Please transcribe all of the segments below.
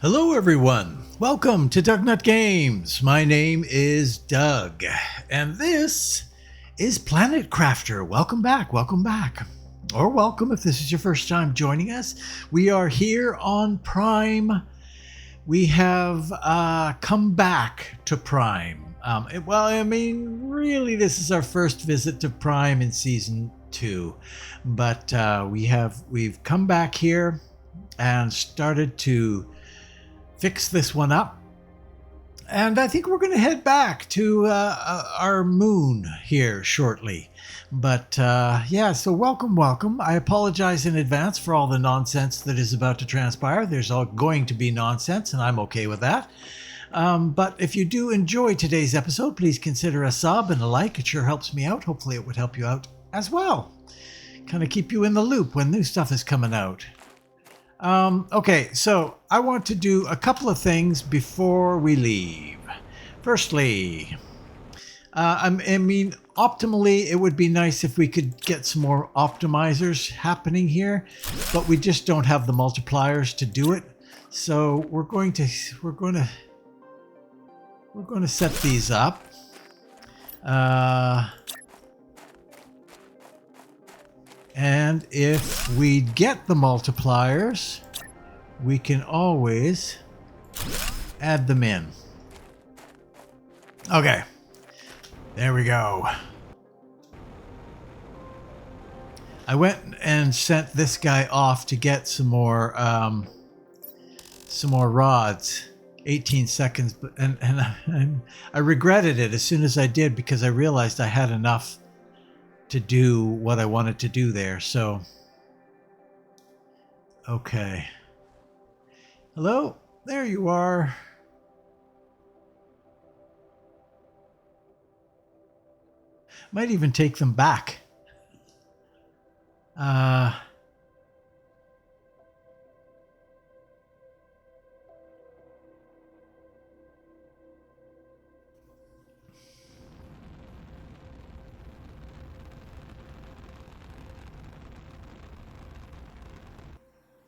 Hello everyone, welcome to DougNutGames. My name is Doug, and this is Planet Crafter. Welcome back, or welcome if this is your first time joining us. We are here on Prime. We have come back to Prime. Really this is our first visit to Prime in Season 2, but we've come back here and started to fix this one up, and I think we're going to head back to our moon here shortly. But so welcome. I apologize in advance for all the nonsense that is about to transpire. There's all going to be nonsense, and I'm okay with that. But if you do enjoy today's episode, please consider a sub and a like. It sure helps me out. Hopefully it would help you out as well. Kind of keep you in the loop when new stuff is coming out. Okay, so I want to do a couple of things before we leave. Firstly, optimally, it would be nice if we could get some more optimizers happening here, but we just don't have the multipliers to do it. So we're going to set these up. And if we get the multipliers, we can always add them in. Okay, there we go. I went and sent this guy off to get some more rods. 18 seconds, and I regretted it as soon as I did, because I realized I had enough to do what I wanted to do there. So okay, hello, there you are. Might even take them back.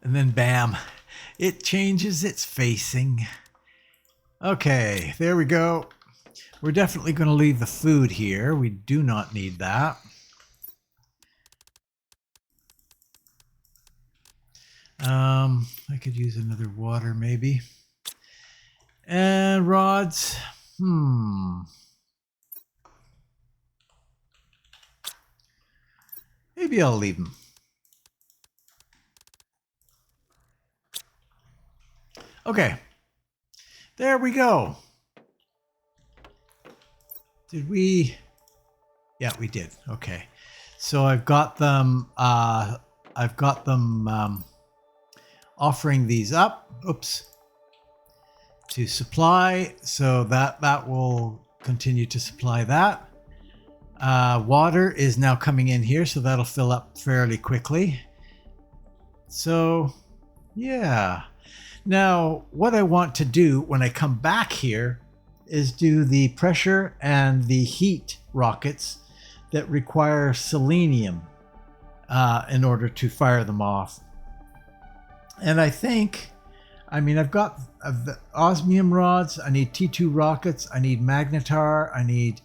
And then bam, it changes its facing. Okay, there we go. We're definitely going to leave the food here. We do not need that. I could use another water maybe. And rods. Maybe I'll leave them. Okay, there we go. Did we? Yeah, we did. Okay, so I've got them. Offering these up. Oops. To supply, so that will continue to supply that. Water is now coming in here, so that'll fill up fairly quickly. So, yeah. Now, what I want to do when I come back here is do the pressure and the heat rockets that require selenium in order to fire them off. And I think, I've got the osmium rods, I need T2 rockets, I need magnetar, I need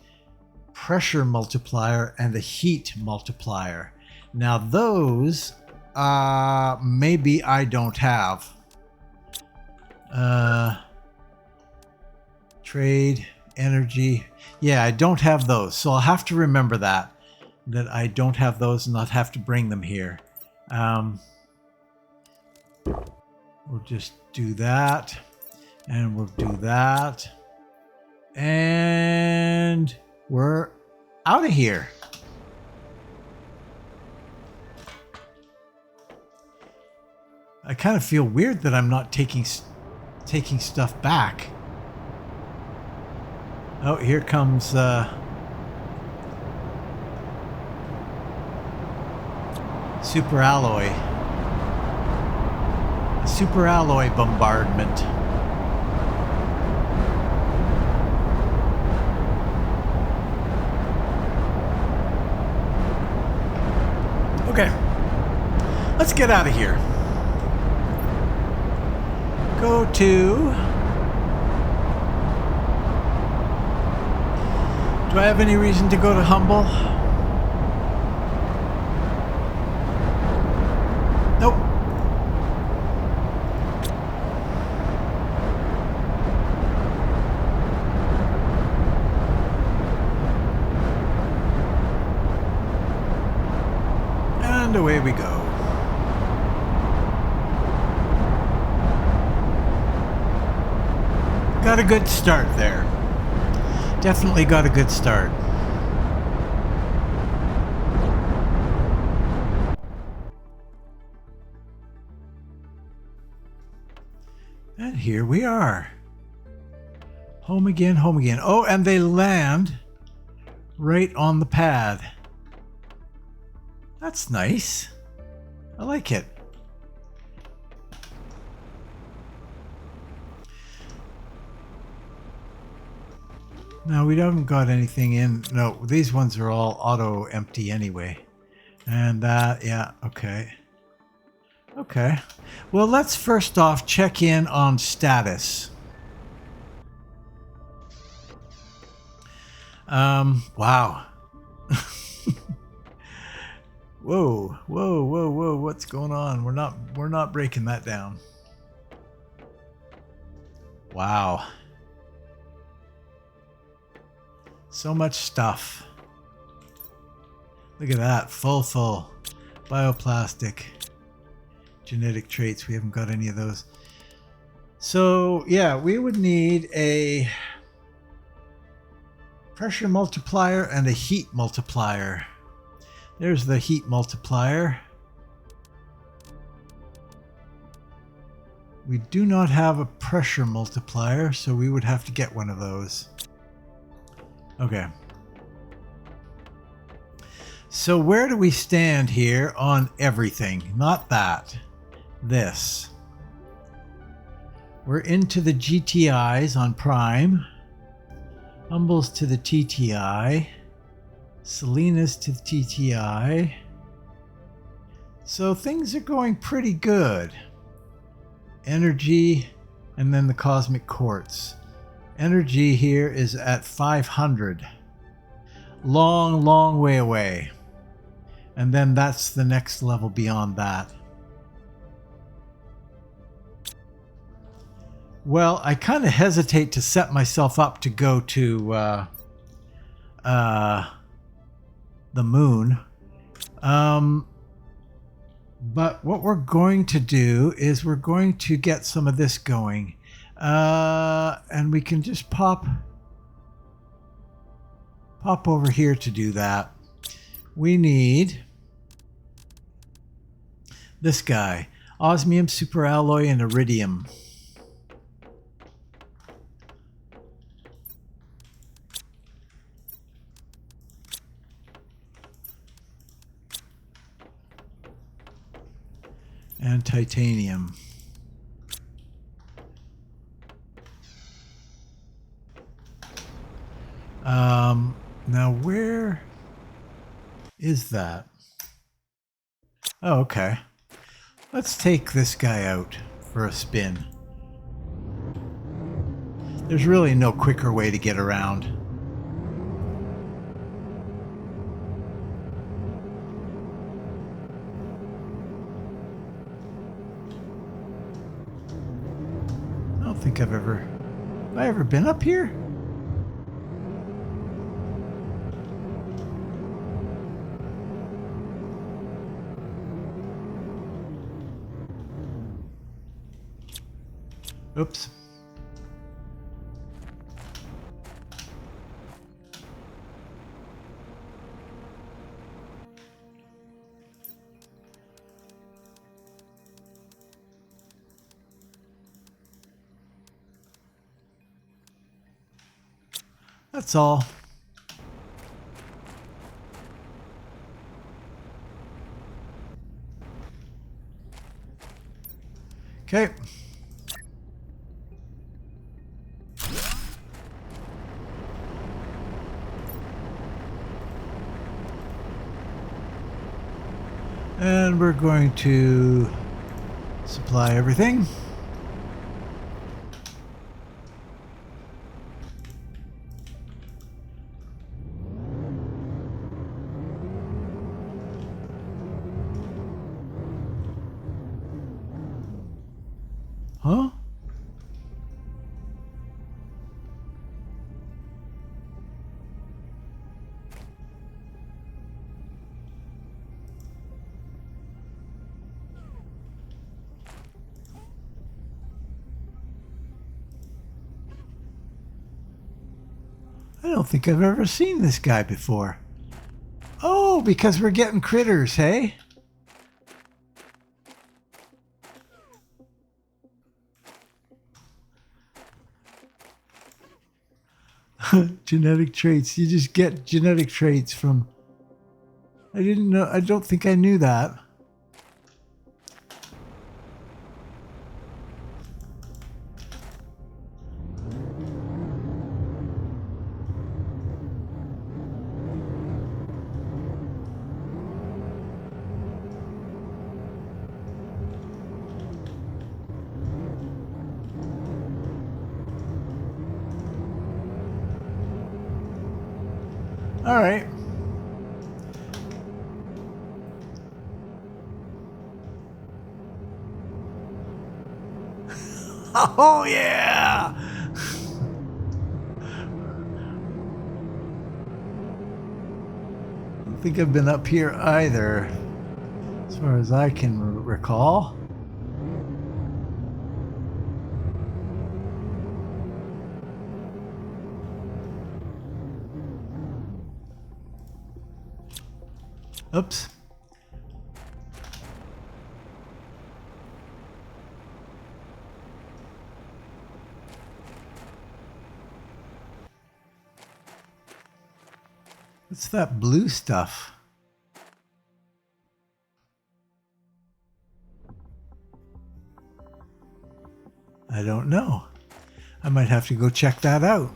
pressure multiplier, and the heat multiplier. Now those, maybe I don't have. Trade, energy. Yeah, I don't have those. So I'll have to remember that I don't have those, and I'll have to bring them here. We'll just do that, and we'll do that, and we're out of here. I kind of feel weird that I'm not taking stuff back. Oh, here comes super alloy. A super alloy bombardment. Okay, let's get out of here. go to... Do I have any reason to go to Humble? Nope. And away we go. Got a good start there. Definitely got a good start. And here we are. Home again, home again. Oh, and they land right on the pad. That's nice. I like it. No, we haven't got anything in. No, these ones are all auto empty anyway. And that, yeah, okay. Okay. Well, let's first off check in on status. Wow. Whoa, whoa, whoa, whoa, what's going on? We're not breaking that down. Wow. So much stuff. Look at that, full. Bioplastic. Genetic traits, we haven't got any of those. So, yeah, we would need a pressure multiplier and a heat multiplier. There's the heat multiplier. We do not have a pressure multiplier, so we would have to get one of those. Okay. So where do we stand here on everything? Not that. This. We're into the GTIs on Prime. Humble's to the TTI. Selena's to the TTI. So things are going pretty good. Energy and then the cosmic quartz. Energy here is at 500. Long way away. And then that's the next level beyond that. Well, I kind of hesitate to set myself up to go to the moon. But what we're going to do is we're going to get some of this going. And we can just pop over here to do that. We need this guy, osmium, superalloy, and iridium. And titanium. Now where is that? Oh, okay. Let's take this guy out for a spin. There's really no quicker way to get around. I don't think have I ever been up here? Oops. That's all. Okay. And we're going to supply everything. I don't think I've ever seen this guy before. Oh, because we're getting critters, hey? Genetic traits. You just get genetic traits from... I didn't know. I don't think I knew that. All right. Oh, yeah! I don't think I've been up here either, as far as I can recall. Oops. What's that blue stuff? I don't know. I might have to go check that out.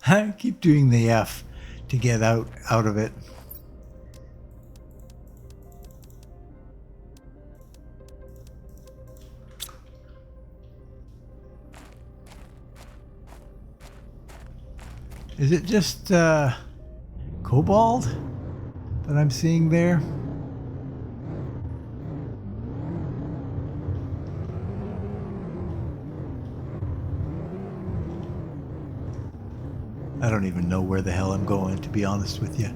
I keep doing the F to get out of it. Is it just cobalt that I'm seeing there? I don't even know where the hell I'm going, to be honest with you.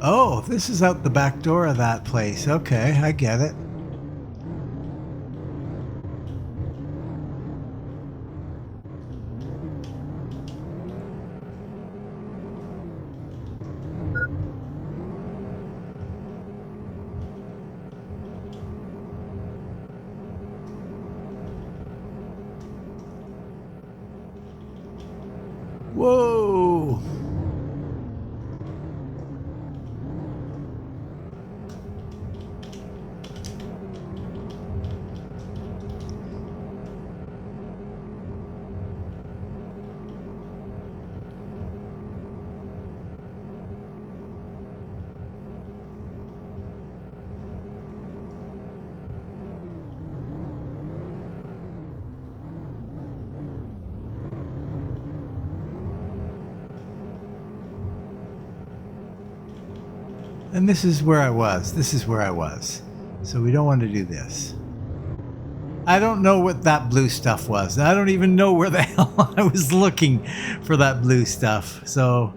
Oh, this is out the back door of that place. Okay, I get it. Whoa! And this is where I was. This is where I was. So we don't want to do this. I don't know what that blue stuff was. I don't even know where the hell I was looking for that blue stuff. So,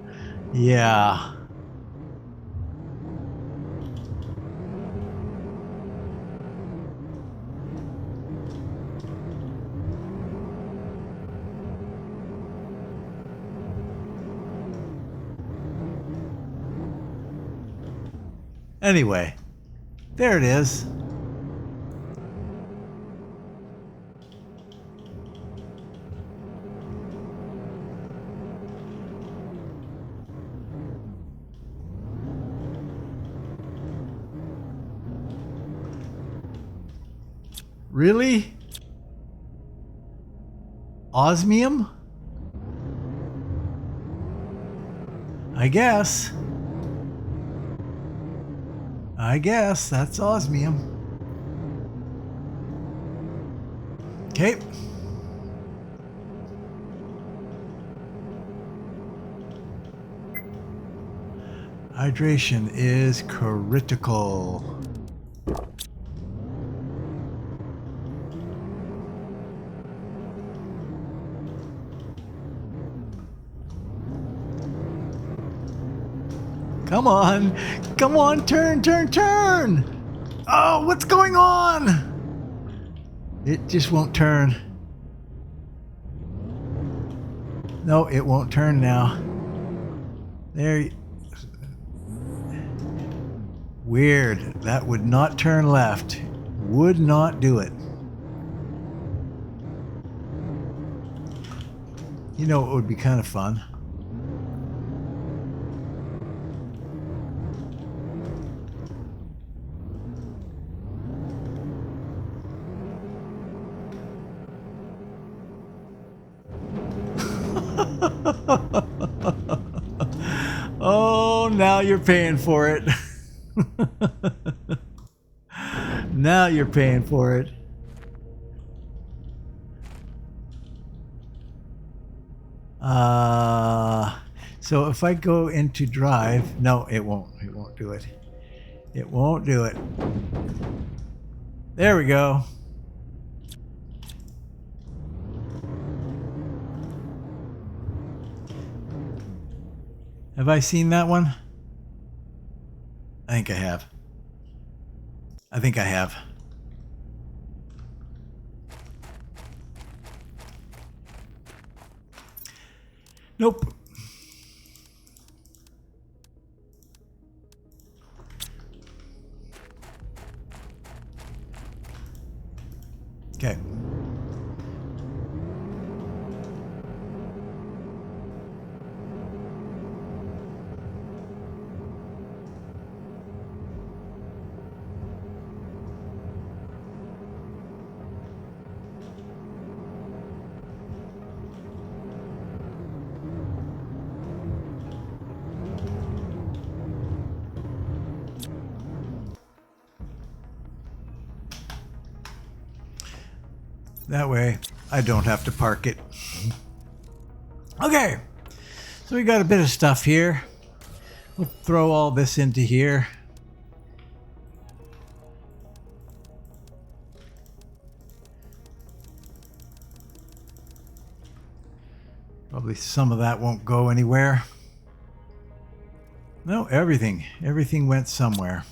yeah. Anyway, there it is. Really? Osmium? I guess. I guess that's osmium. Okay. Hydration is critical. Come on. Come on, turn, turn, turn. Oh, what's going on? It just won't turn. No, it won't turn now. There. Weird. That would not turn left. Would not do it. You know, it would be kind of fun. Oh, now you're paying for it. Now you're paying for it. So if I go into drive, no, it won't. It won't do it. It won't do it. There we go. Have I seen that one? I think I have. I think I have. Nope. Okay. That way, I don't have to park it. Okay, so we got a bit of stuff here. We'll throw all this into here. Probably some of that won't go anywhere. No, everything went somewhere.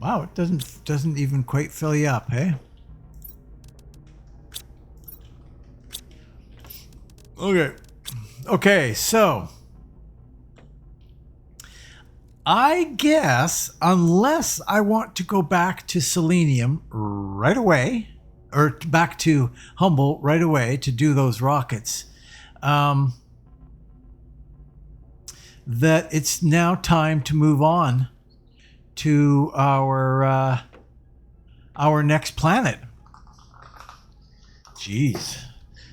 Wow, it doesn't even quite fill you up, hey? Okay, so I guess unless I want to go back to selenium right away, or back to Humble right away to do those rockets, that it's now time to move on to our next planet. Jeez,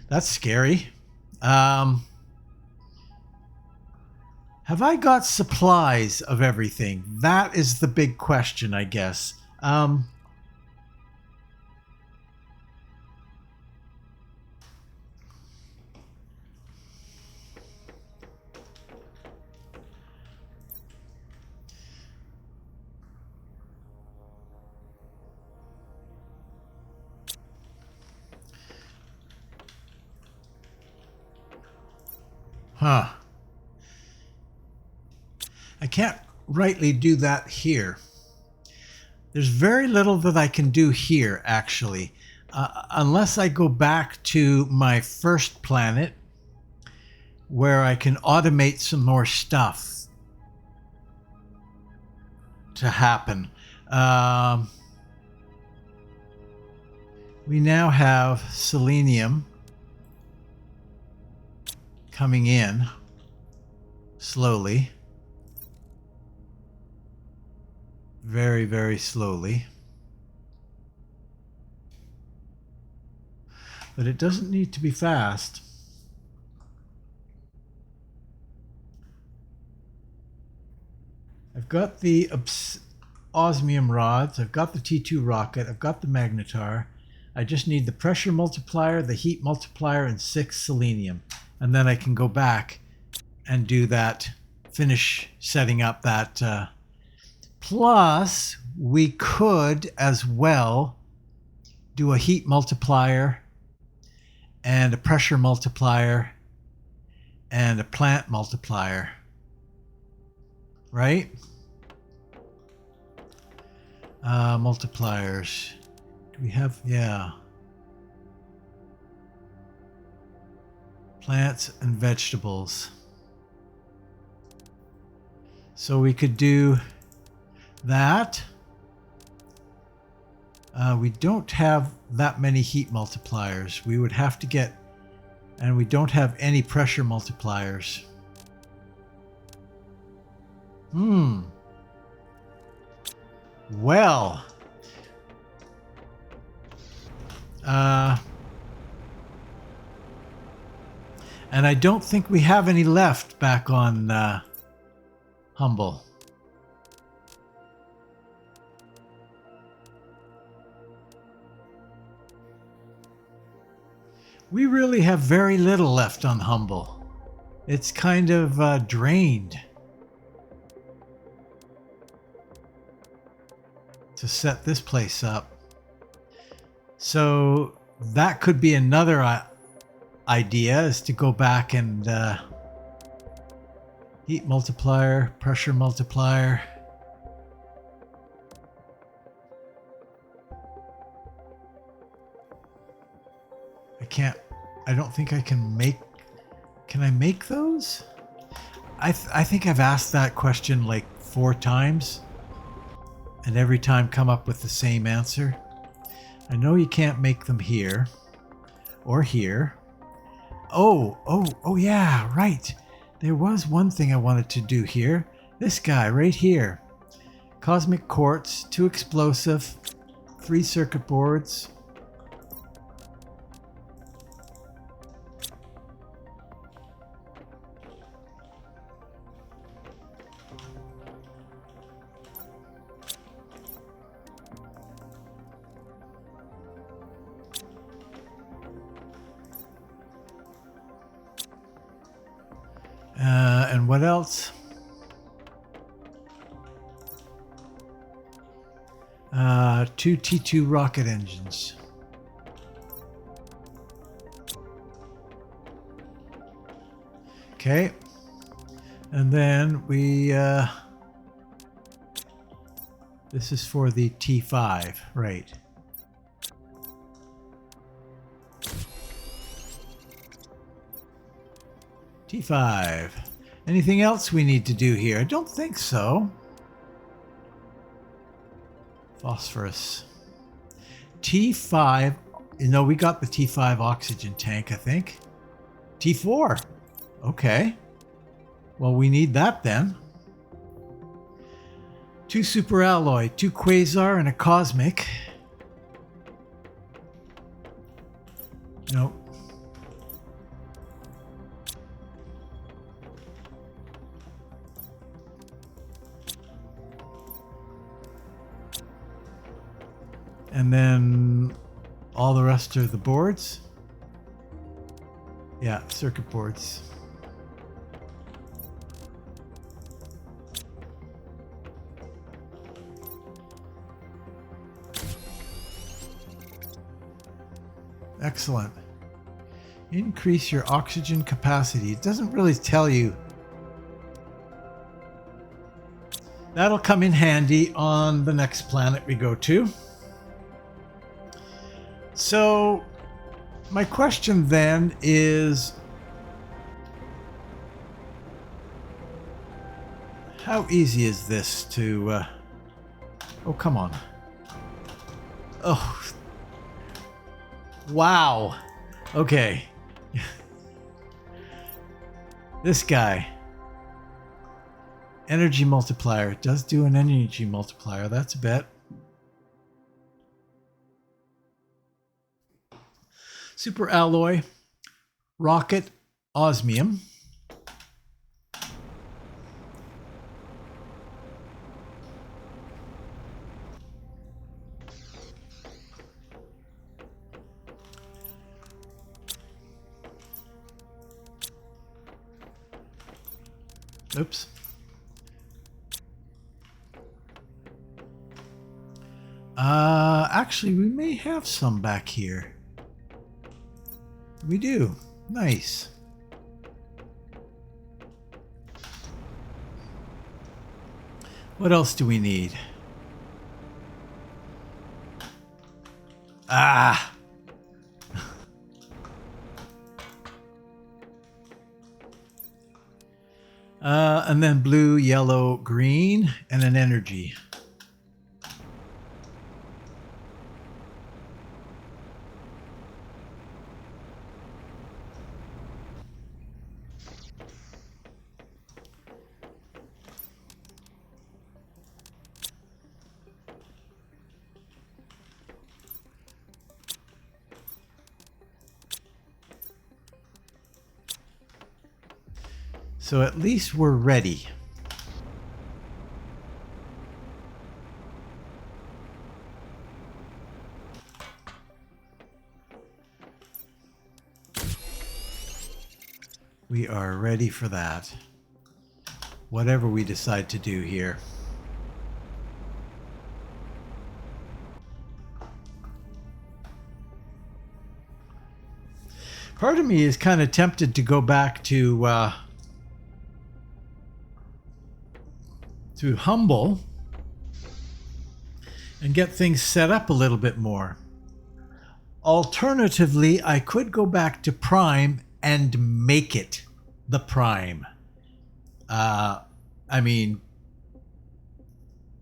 that's scary. Have I got supplies of everything? That is the big question, I guess. Huh. I can't rightly do that here. There's very little that I can do here, actually. Unless I go back to my first planet, where I can automate some more stuff to happen. We now have selenium coming in slowly. very, very slowly. But it doesn't need to be fast. I've got the osmium rods, I've got the T2 rocket, I've got the magnetar. I just need the pressure multiplier, the heat multiplier, and 6 selenium. And then I can go back and do that, finish setting up that. Plus, we could as well do a heat multiplier and a pressure multiplier and a plant multiplier. Right? Multipliers. Do we have, yeah. Plants and vegetables. So we could do that. We don't have that many heat multipliers. We would have to get, and we don't have any pressure multipliers. Well. And I don't think we have any left back on Humble. We really have very little left on Humble. It's kind of drained. To set this place up. So that could be another idea, is to go back and heat multiplier, pressure multiplier. I don't think I can I make those? I think I've asked that question like 4 times. And every time come up with the same answer. I know you can't make them here or here. Oh yeah, right. There was one thing I wanted to do here. This guy right here. Cosmic quartz, 2 explosive, 3 circuit boards. And what else? 2 T2 rocket engines. Okay. And then we... this is for the T5, right. T5. Anything else we need to do here? I don't think so. Phosphorus. T5. You know, we got the T5 oxygen tank, I think. T4. Okay. Well, we need that then. 2 super alloy, 2 quasar, and a cosmic. Nope. And then all the rest are the boards. Yeah, circuit boards. Excellent. Increase your oxygen capacity. It doesn't really tell you. That'll come in handy on the next planet we go to. So, my question then is, how easy is this to, oh, come on. Oh, wow. Okay. This guy. Energy multiplier. It does do an energy multiplier. That's a bit. Super alloy. Rocket osmium. Oops. Actually, we may have some back here. We do. Nice. What else do we need? Ah! And then blue, yellow, green, and an energy. So at least we're ready. We are ready for that. Whatever we decide to do here. Part of me is kind of tempted to go back to Humble and get things set up a little bit more. Alternatively, I could go back to Prime and make it the Prime. I mean,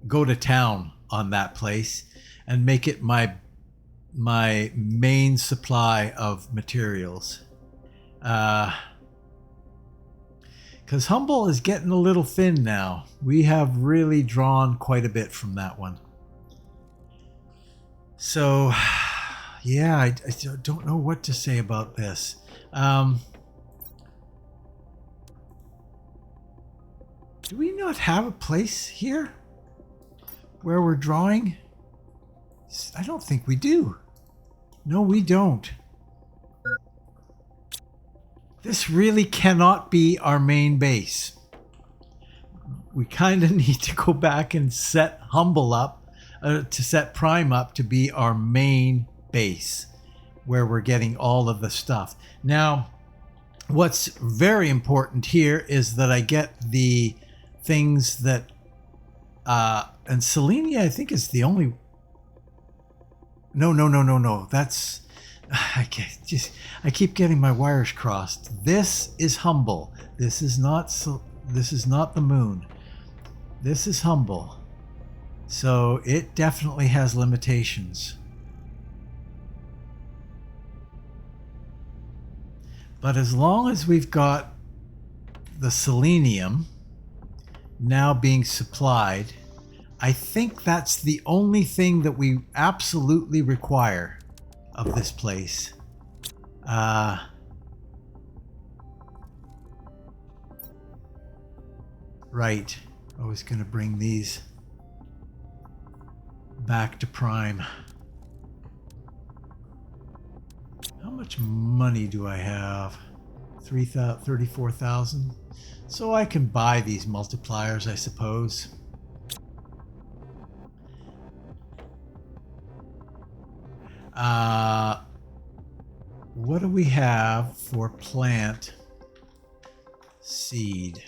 go to town on that place and make it my main supply of materials. Because Humble is getting a little thin now. We have really drawn quite a bit from that one. So, yeah, I don't know what to say about this. Do we not have a place here where we're drawing? I don't think we do. No, we don't. This really cannot be our main base. We kind of need to go back and set Humble up, to set Prime up to be our main base, where we're getting all of the stuff. Now, what's very important here is that I get the things that, and Selenia, I think, is the only. No. That's. I keep getting my wires crossed. This is Humble. This is not the moon. This is Humble. So it definitely has limitations. But as long as we've got the selenium now being supplied, I think that's the only thing that we absolutely require of this place. Right. I was going to bring these back to Prime. How much money do I have? 34,000. So I can buy these multipliers, I suppose. What do we have for plant seed?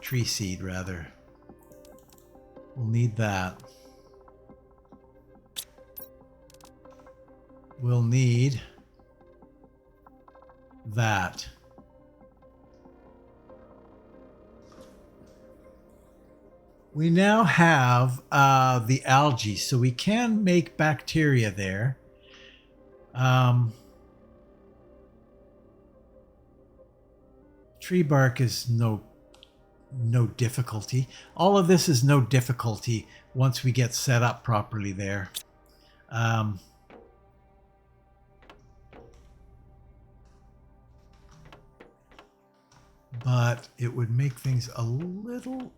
Tree seed, rather. We'll need that. We'll need that. We now have the algae, so we can make bacteria there. Tree bark is no difficulty. All of this is no difficulty once we get set up properly there. But it would make things a little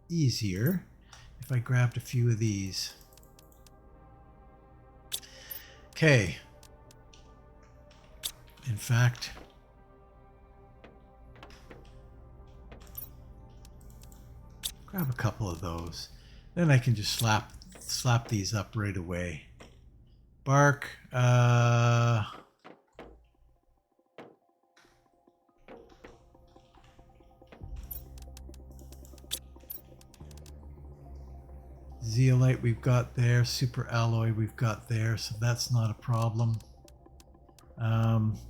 easier if I grabbed a few of these. Okay. In fact, grab a couple of those. Then I can just slap these up right away. Bark. Zeolite we've got there. Super alloy we've got there. So that's not a problem.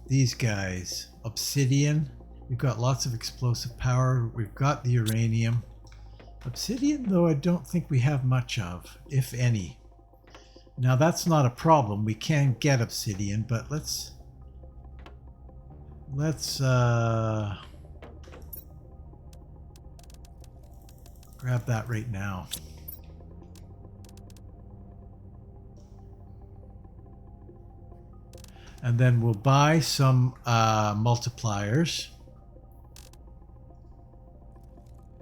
These guys. Obsidian. We've got lots of explosive power. We've got the uranium. Obsidian, though, I don't think we have much of, if any. Now, that's not a problem. We can get obsidian, but let's grab that right now. And then we'll buy some multipliers.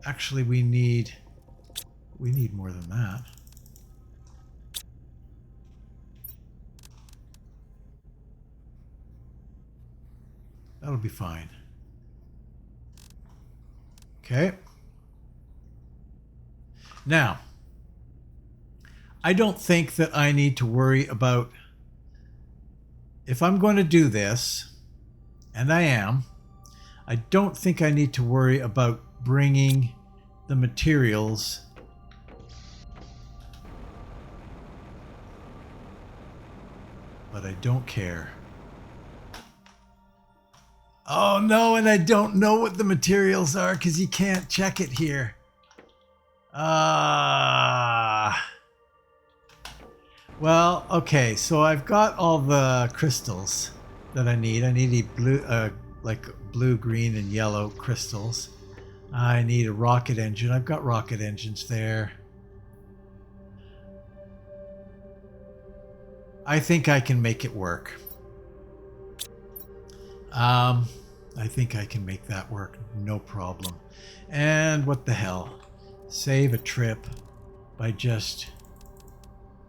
Actually, we need more than that. That'll be fine. Okay. Now, I don't think that I need to worry about, if I'm going to do this, and I am, I don't think I need to worry about bringing the materials but I don't care. Oh no, and I don't know what the materials are because you can't check it here. Well, okay, so I've got all the crystals that I need. I need a blue, like blue, green, and yellow crystals. I need a rocket engine. I've got rocket engines there. I think I can make it work. I think I can make that work, no problem. And what the hell? Save a trip by just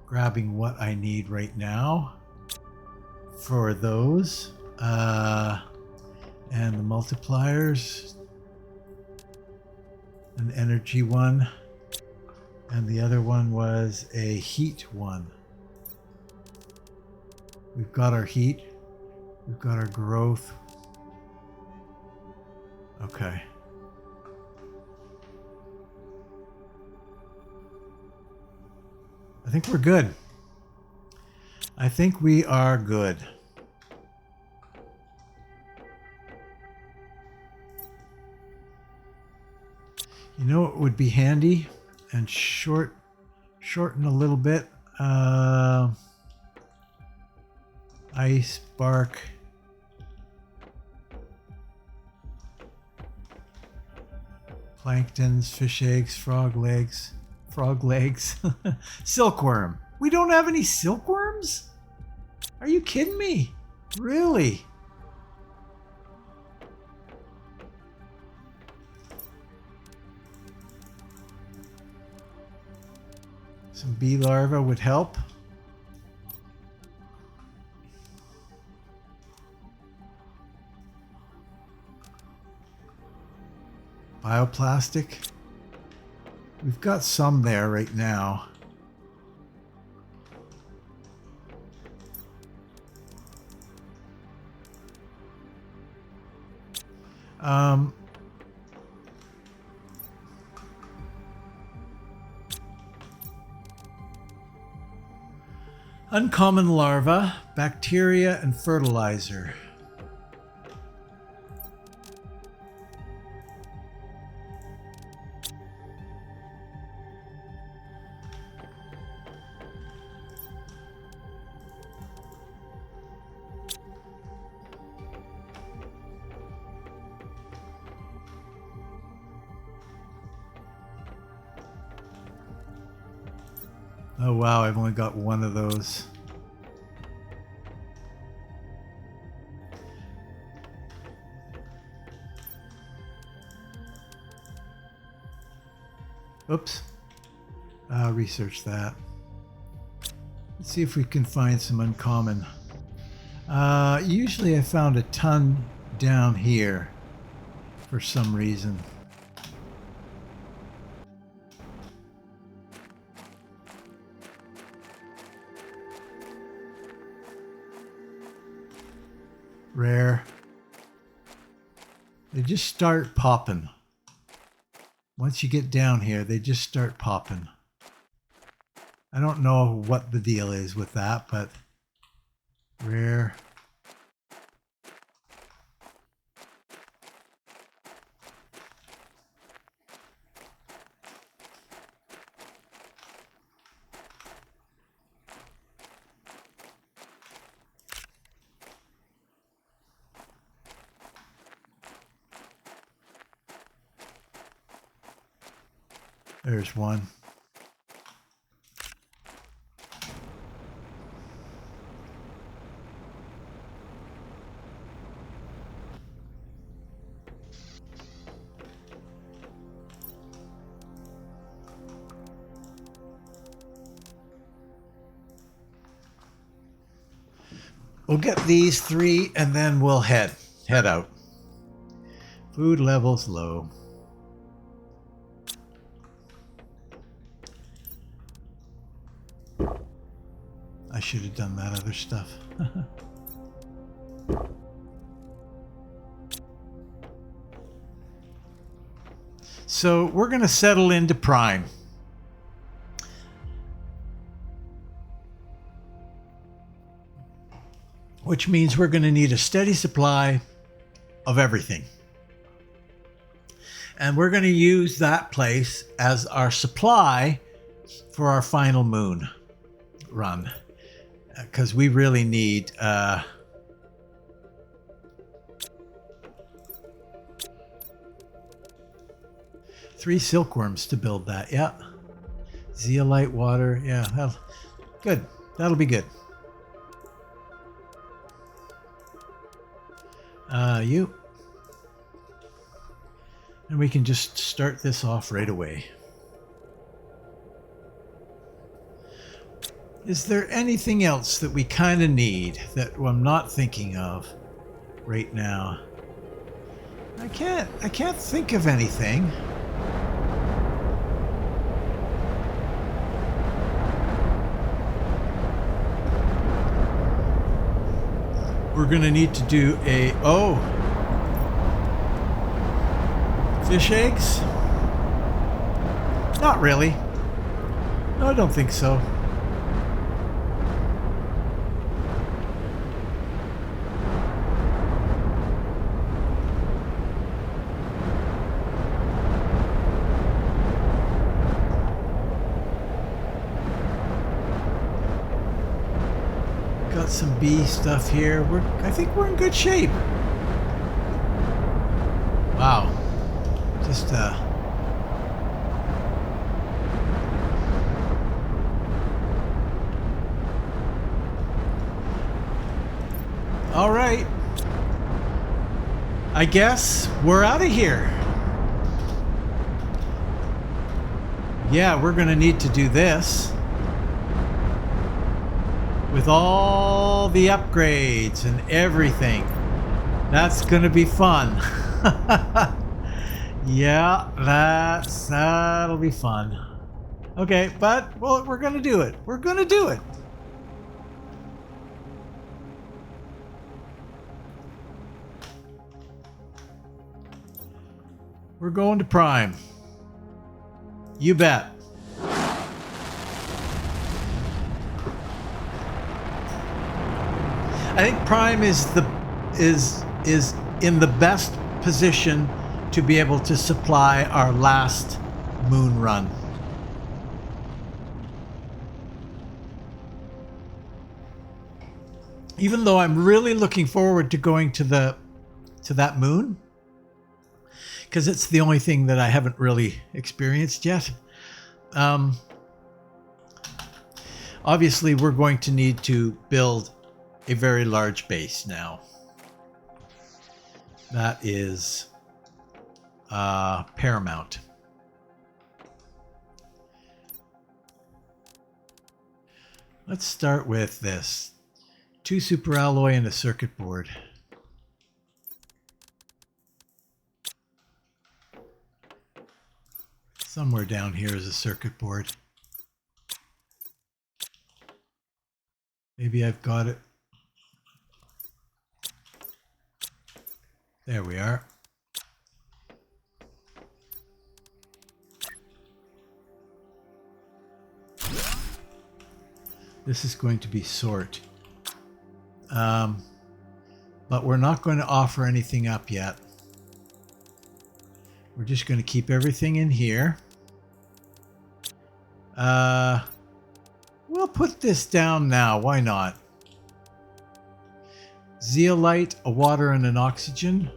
grabbing what I need right now for those. And the multipliers. An energy one. And the other one was a heat one. We've got our heat. We've got our growth. Okay. I think we're good. I think we are good. You know what would be handy and shorten a little bit? Ice, bark. Planktons, fish eggs, frog legs, silkworm. We don't have any silkworms? Are you kidding me? Really? Some bee larvae would help. Bioplastic. We've got some there right now. Uncommon larva, bacteria, and fertilizer. Oh wow, I've only got one of those. Oops. Research that. Let's see if we can find some uncommon. Usually I found a ton down here for some reason. Rare. They just start popping. Once you get down here, they just start popping. I don't know what the deal is with that, but rare. There's one. We'll get these 3 and then we'll head out. Food levels low. I should have done that other stuff. So we're going to settle into Prime. Which means we're going to need a steady supply of everything. And we're going to use that place as our supply for our final moon run. Because we really need 3 silkworms to build that. Yeah. Zeolite water. Yeah. Good. That'll be good. You. And we can just start this off right away. Is there anything else that we kind of need that I'm not thinking of right now? I can't think of anything. We're going to need to do fish eggs? Not really. No, I don't think so. Got some bee stuff here. I think we're in good shape. Wow. Just all right. I guess we're out of here. Yeah, we're gonna need to do this with all the upgrades and everything. That's gonna be fun. Yeah, that'll be fun. Okay, but well, we're gonna do it. We're gonna do it. We're going to Prime. You bet. I think Prime is in the best position to be able to supply our last moon run. Even though I'm really looking forward to going to that moon, because it's the only thing that I haven't really experienced yet. Obviously, we're going to need to build a very large base now. That is paramount. Let's start with this. 2 superalloy and a circuit board. Somewhere down here is a circuit board. Maybe I've got it. There we are. This is going to be sort. But we're not going to offer anything up yet. We're just going to keep everything in here. We'll put this down now. Why not? Zeolite, a water, and an oxygen.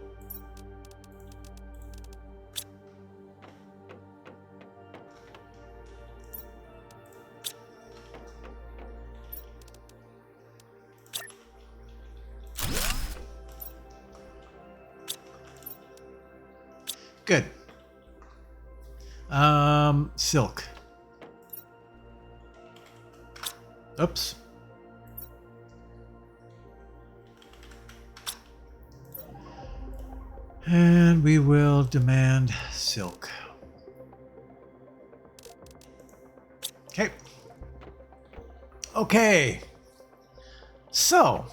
Good. Silk. Oops. And we will demand silk. Okay. Okay. So,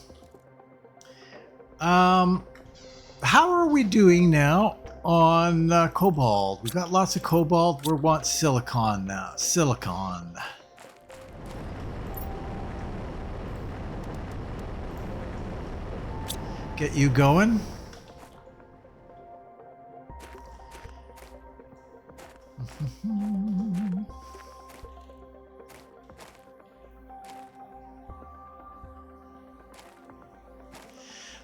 how are we doing now on cobalt? We got lots of cobalt. We want silicon now. Silicon. Get you going.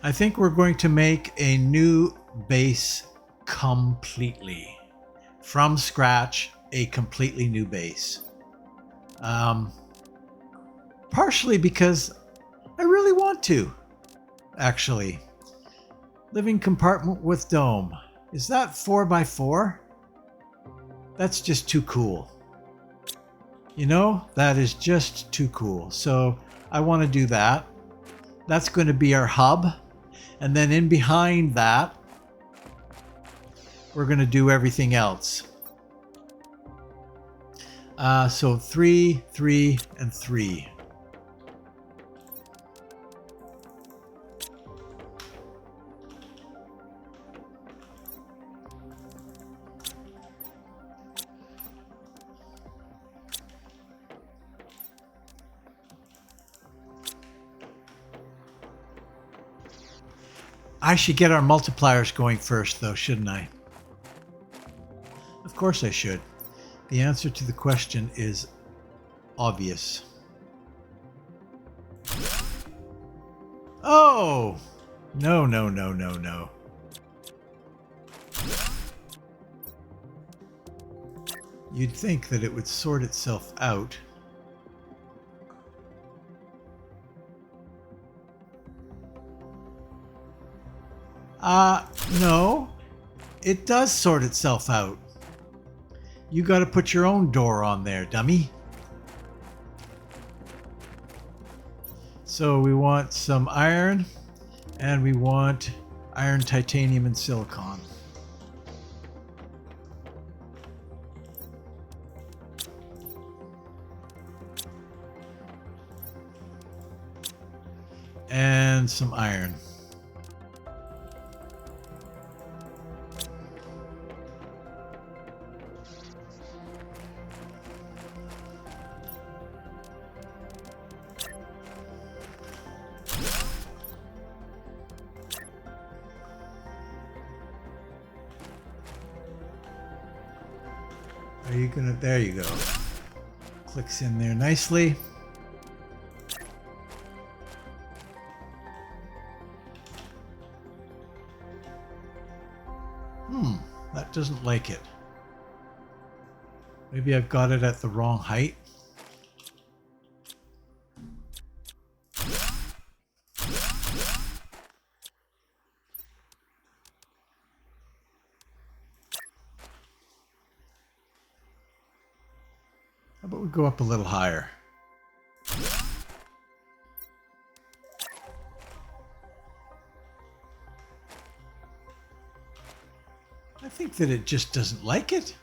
I think we're going to make a new base completely. From scratch, a completely new base. Partially because I really want to, actually. Living compartment with dome. Is that 4x4? That's just too cool. You know, that is just too cool. So I want to do that. That's going to be our hub. And then in behind that, we're going to do everything else. So 3, 3, and 3. I should get our multipliers going first, though, shouldn't I? Of course I should. The answer to the question is obvious. Oh! No, no, no, no, no. You'd think that it would sort itself out. No. It does sort itself out. You got to put your own door on there, dummy. So we want some iron, and we want iron, titanium, and silicon. And some iron. Are you gonna, there you go. Clicks in there nicely. That doesn't like it. Maybe I've got it at the wrong height. How about we go up a little higher? I think that it just doesn't like it.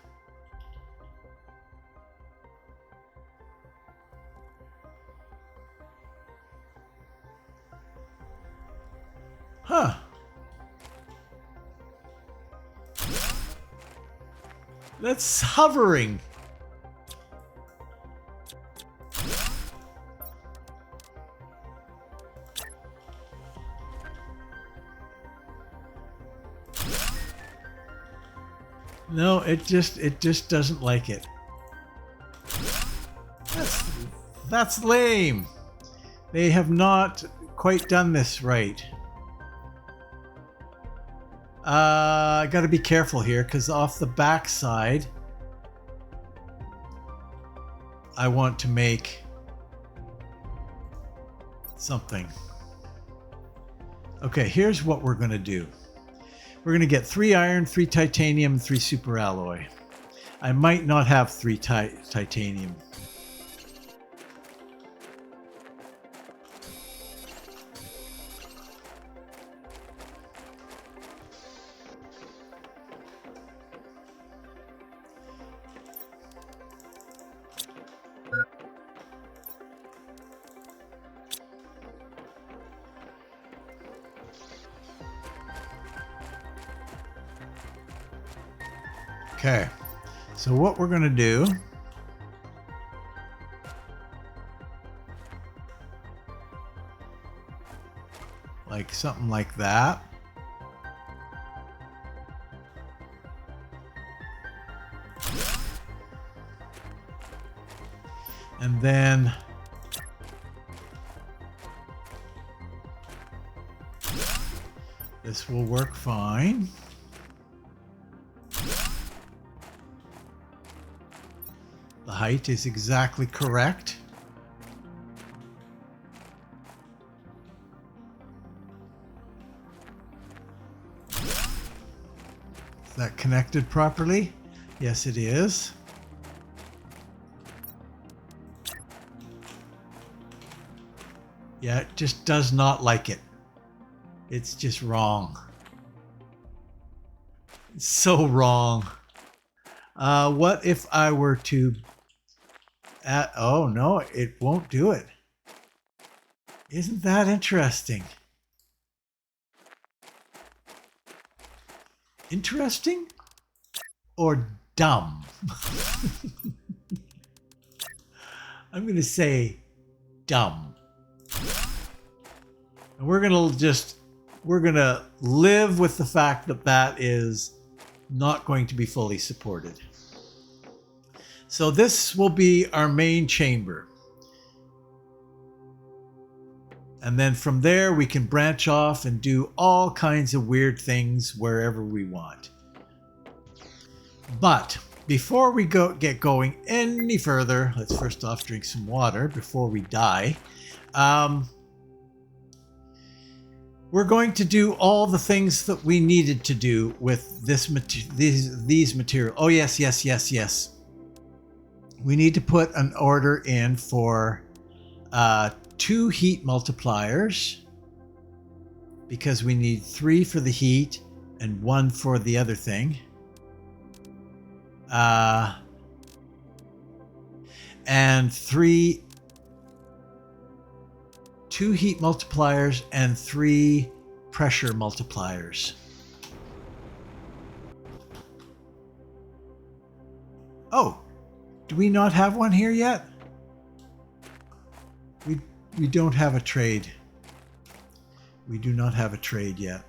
Huh. That's hovering. No, it just doesn't like it. That's lame. They have not quite done this right. I got to be careful here because off the back side, I want to make something. Okay, here's what we're going to do. We're going to get 3 iron, 3 titanium, 3 super alloy. I might not have 3 titanium. Okay, so what we're going to do like something like that. And then this will work fine. The height is exactly correct. Is that connected properly? Yes, it is. Yeah, it just does not like it. It's just wrong. It's so wrong. What if I were to oh no, it won't do it. Isn't that interesting? Interesting or dumb? I'm going to say dumb. And we're going to live with the fact that that is not going to be fully supported. So this will be our main chamber. And then from there, we can branch off and do all kinds of weird things wherever we want. But before we get going any further, let's first off drink some water before we die. We're going to do all the things that we needed to do with this these material. Oh, yes, yes, yes, yes. We need to put an order in for 2 heat multipliers because we need 3 for the heat and 1 for the other thing. And 2 heat multipliers and 3 pressure multipliers. Oh, do we not have one here yet? We don't have a trade. We do not have a trade yet.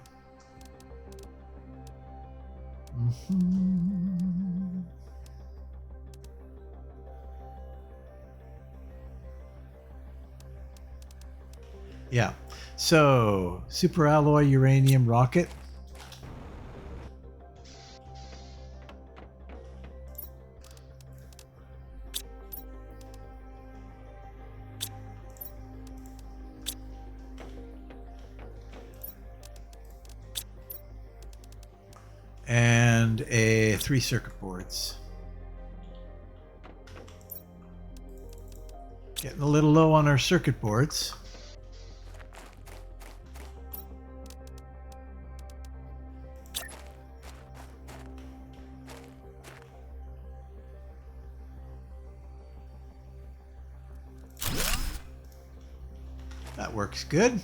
Yeah. So, super alloy uranium rocket. And 3 circuit boards. Getting a little low on our circuit boards. That works good.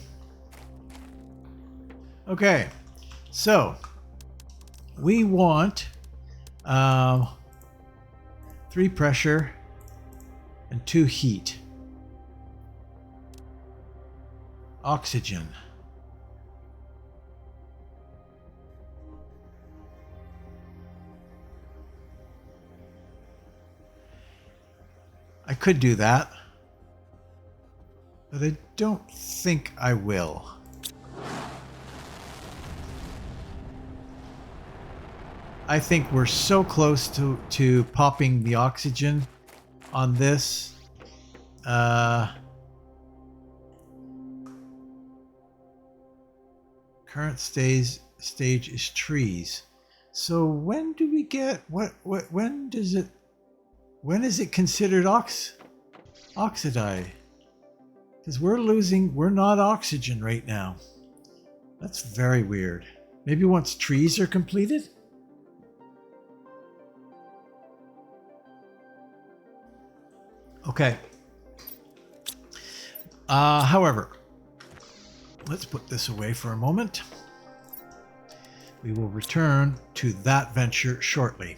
Okay, so we want 3 pressure and 2 heat. Oxygen. I could do that, but I don't think I will. I think we're so close to popping the oxygen on this. Current stage is trees. So when do we get when is it considered oxidized? Because we're not oxygen right now. That's very weird. Maybe once trees are completed? Okay. However, let's put this away for a moment. We will return to that venture shortly.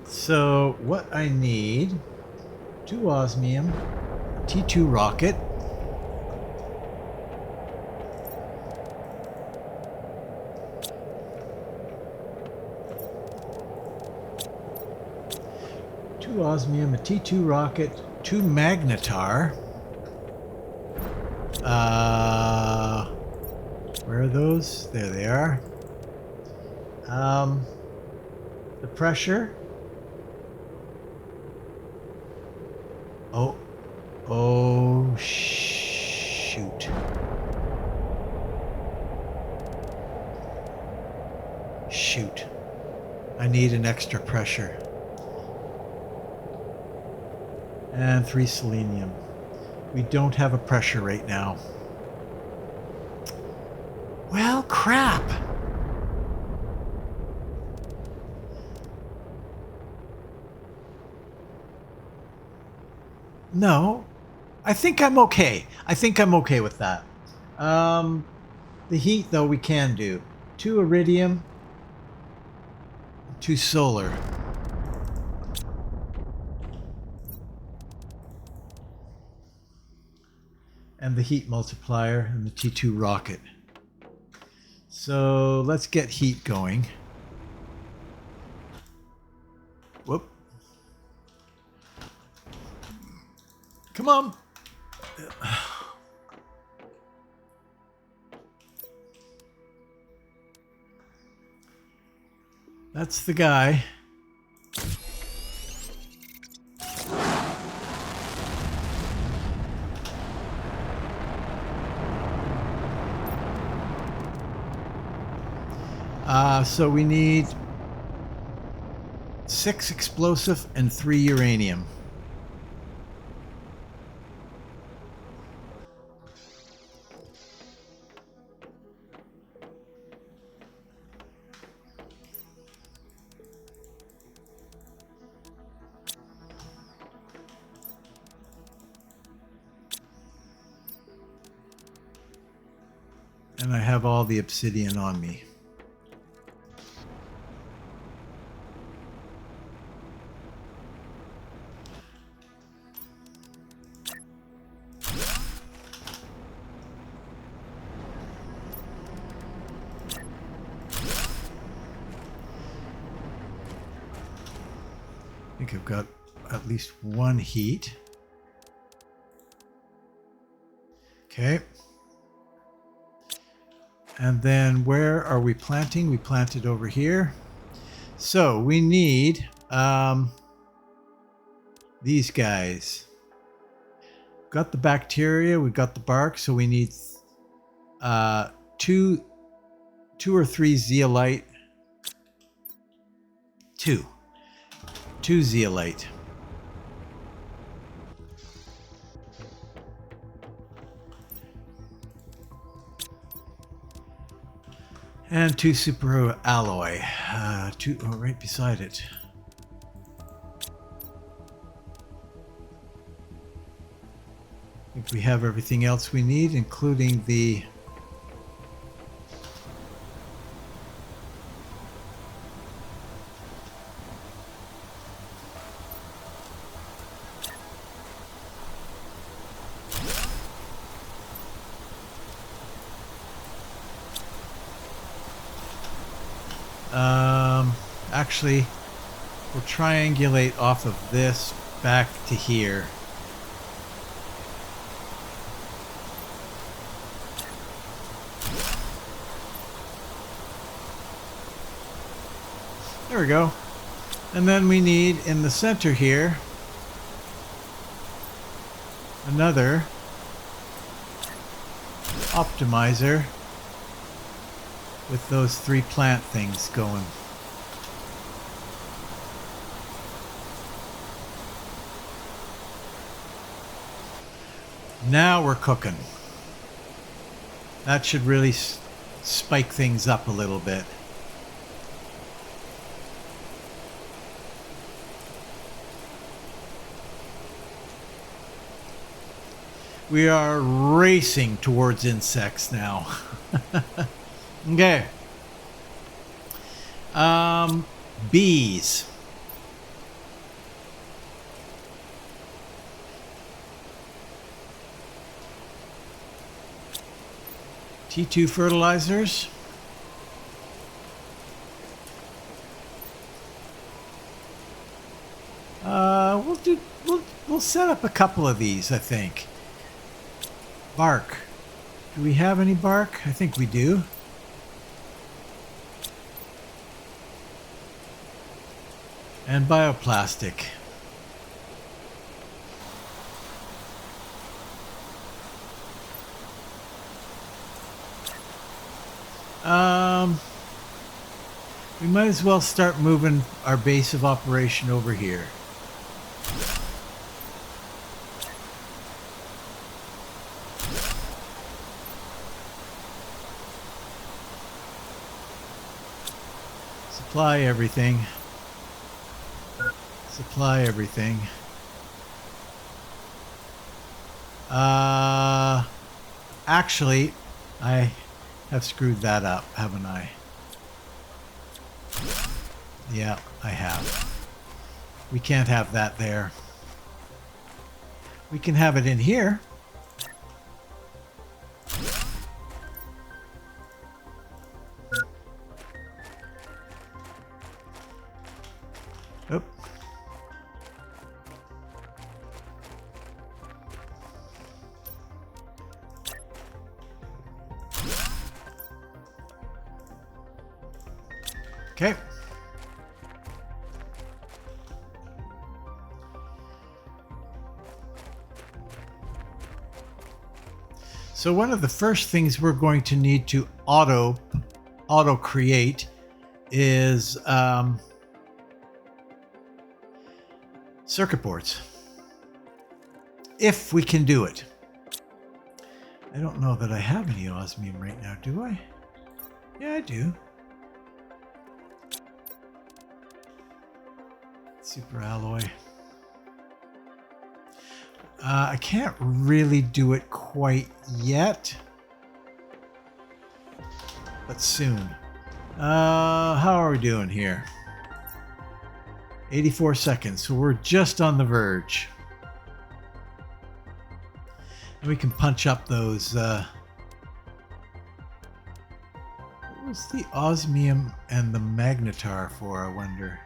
So what I need, 2 osmium, T2 rocket, a T2 rocket, 2 magnetar. Where are those? There they are. The pressure. Oh, shoot. Shoot. I need an extra pressure. And 3 selenium. We don't have a pressure right now. Well, crap. No, I think I'm okay. I think I'm okay with that. The heat, though, we can do. 2 iridium, 2 solar. And the heat multiplier and the T2 rocket. So let's get heat going. Whoop. Come on. That's the guy. So we need 6 explosive and 3 uranium. And I have all the obsidian on me. I think I've got at least 1 heat. Okay. And then where are we planting? We planted over here. So we need these guys. Got the bacteria, we got the bark, so we need two or three zeolite. Two zeolite. And 2 super alloy. Two right beside it. I think we have everything else we need, including the actually, we'll triangulate off of this back to here. There we go. And then we need in the center here another optimizer with those 3 plant things going. Now we're cooking. That should really spike things up a little bit. We are racing towards insects now. Okay. Bees. T2 fertilizers. We'll set up a couple of these, I think. Bark. Do we have any bark? I think we do. And bioplastic. We might as well start moving our base of operation over here. Supply everything. Supply everything. Actually, I have screwed that up, haven't I? Yeah, I have. We can't have that there. We can have it in here. Oop. Okay. So one of the first things we're going to need to auto create is circuit boards. If we can do it. I don't know that I have any osmium right now, do I? Yeah, I do. Super alloy. I can't really do it quite yet, but soon. How are we doing here? 84 seconds, so we're just on the verge. And we can punch up those. What was the osmium and the magnetar for, I wonder?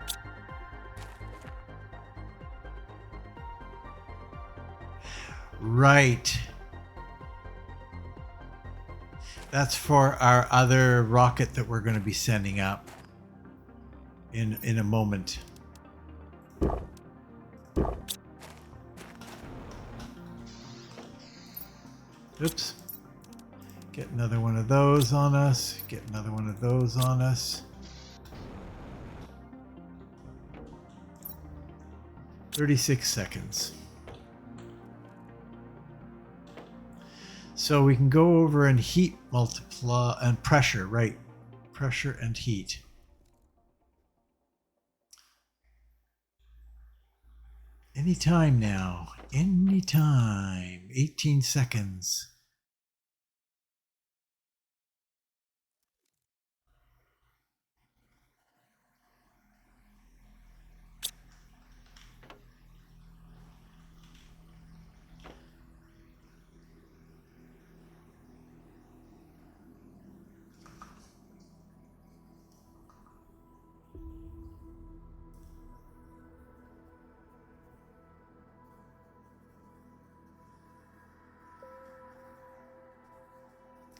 Right. That's for our other rocket that we're going to be sending up in a moment. Oops. Get another one of those on us. Get another one of those on us. 36 seconds. So we can go over and heat multiply and pressure, right? Pressure and heat. Anytime now. Anytime. 18 seconds.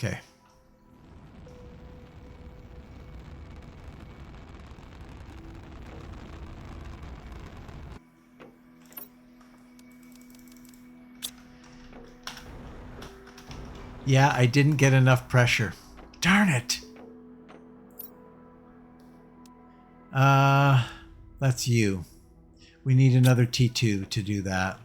Okay. Yeah, I didn't get enough pressure. Darn it. That's you. We need another T2 to do that.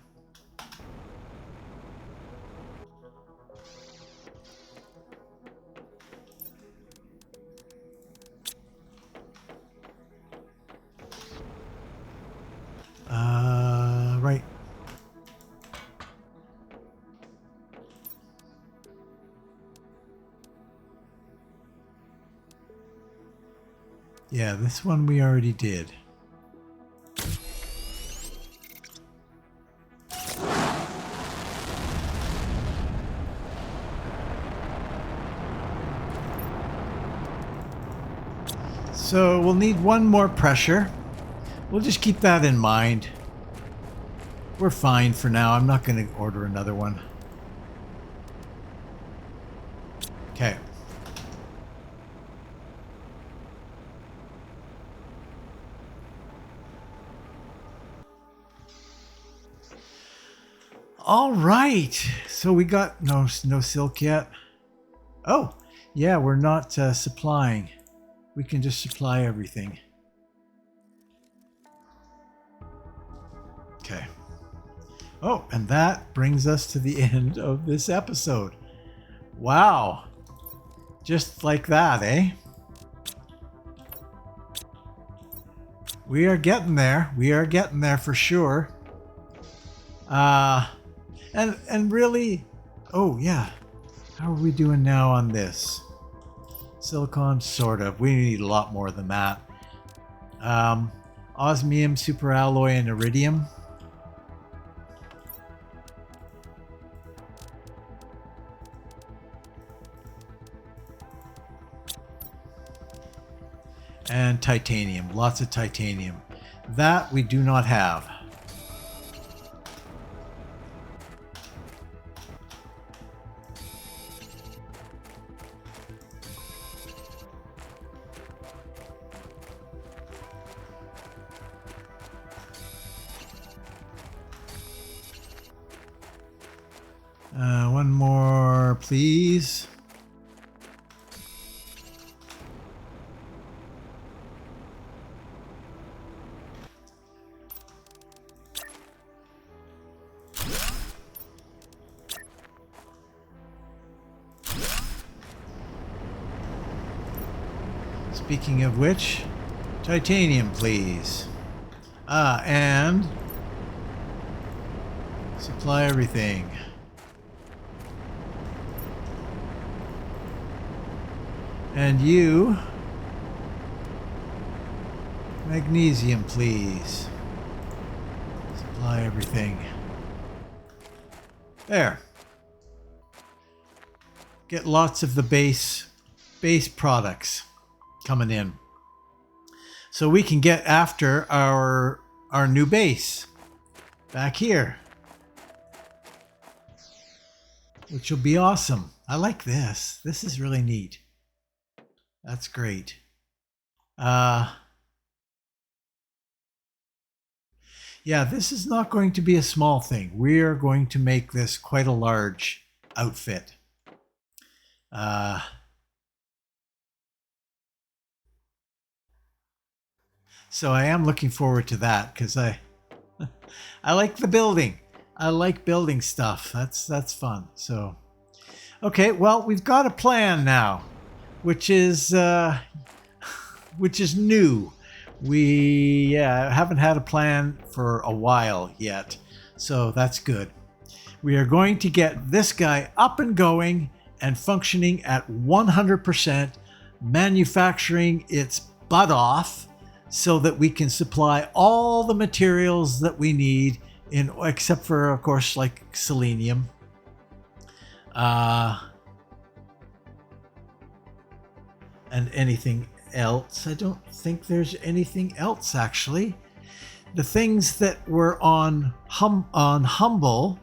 Right. Yeah, this one we already did. So we'll need one more pressure. We'll just keep that in mind. We're fine for now. I'm not going to order another one. Okay. All right. So we got no silk yet. Oh, yeah, we're not supplying. We can just supply everything. Okay. Oh, and that brings us to the end of this episode. Wow. Just like that, eh? We are getting there. We are getting there for sure. And really, oh yeah. How are we doing now on this? Silicon, sort of. We need a lot more than that. Osmium, superalloy, and iridium. And titanium. Lots of titanium. That we do not have. One more, please. Speaking of which, titanium, please. And supply everything. And you, magnesium, please. Supply everything. There. Get lots of the base products coming in. So we can get after our new base back here. Which will be awesome. I like this. This is really neat. That's great. Yeah, this is not going to be a small thing. We are going to make this quite a large outfit. So I am looking forward to that because I like the building. I like building stuff. That's fun. So, okay, well, we've got a plan now, which is new. We haven't had a plan for a while yet, so that's good. We are going to get this guy up and going and functioning at 100%, manufacturing its butt off so that we can supply all the materials that we need, except for, of course, like selenium. And anything else. I don't think there's anything else, actually. The things that were on Humble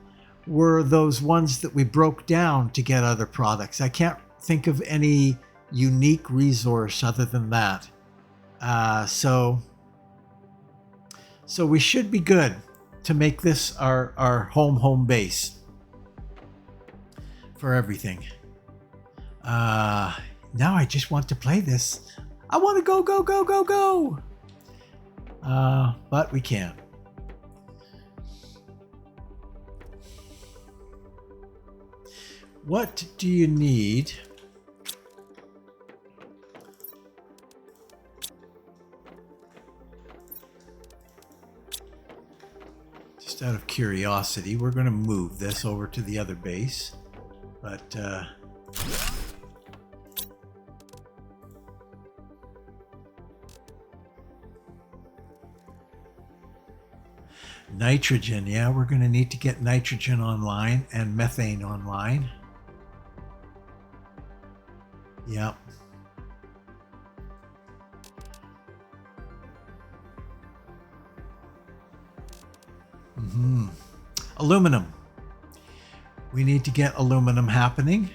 were those ones that we broke down to get other products. I can't think of any unique resource other than that. So we should be good to make this our home base for everything. Now I just want to play this. I want to go. But we can't. What do you need? Just out of curiosity, we're going to move this over to the other base. But nitrogen, yeah, we're going to need to get nitrogen online and methane online. Yep. Aluminum. We need to get aluminum happening.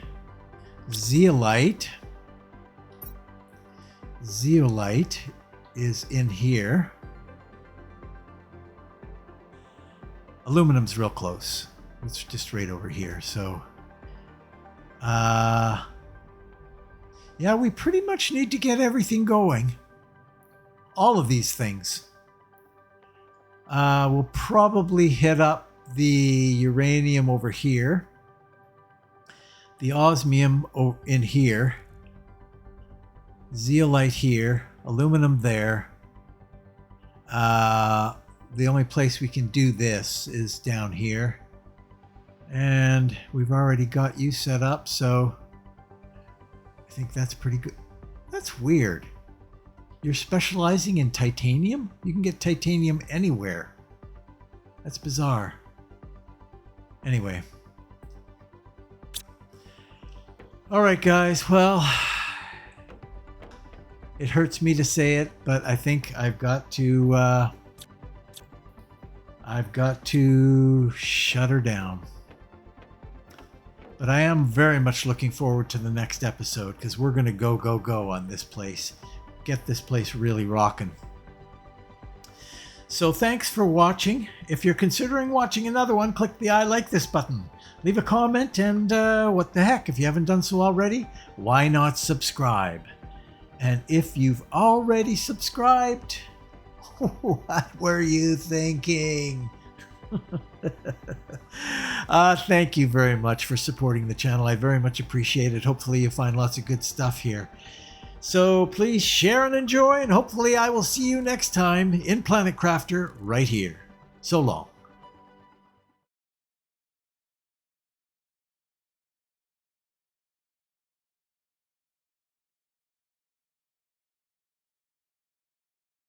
Zeolite. Zeolite is in here. Aluminum's real close. It's just right over here. So, yeah, we pretty much need to get everything going. All of these things. We'll probably hit up the uranium over here. The osmium in here. Zeolite here. Aluminum there. The only place we can do this is down here. And we've already got you set up, so I think that's pretty good. That's weird. You're specializing in titanium? You can get titanium anywhere. That's bizarre. Anyway. All right, guys. Well, it hurts me to say it, but I think I've got to shut her down. But I am very much looking forward to the next episode because we're going to go on this place. Get this place really rocking. So thanks for watching. If you're considering watching another one, click the I like this button. Leave a comment and what the heck, if you haven't done so already, why not subscribe? And if you've already subscribed, what were you thinking? Thank you very much for supporting the channel. I very much appreciate it. Hopefully you find lots of good stuff here. So please share and enjoy, and hopefully I will see you next time in Planet Crafter right here. So long.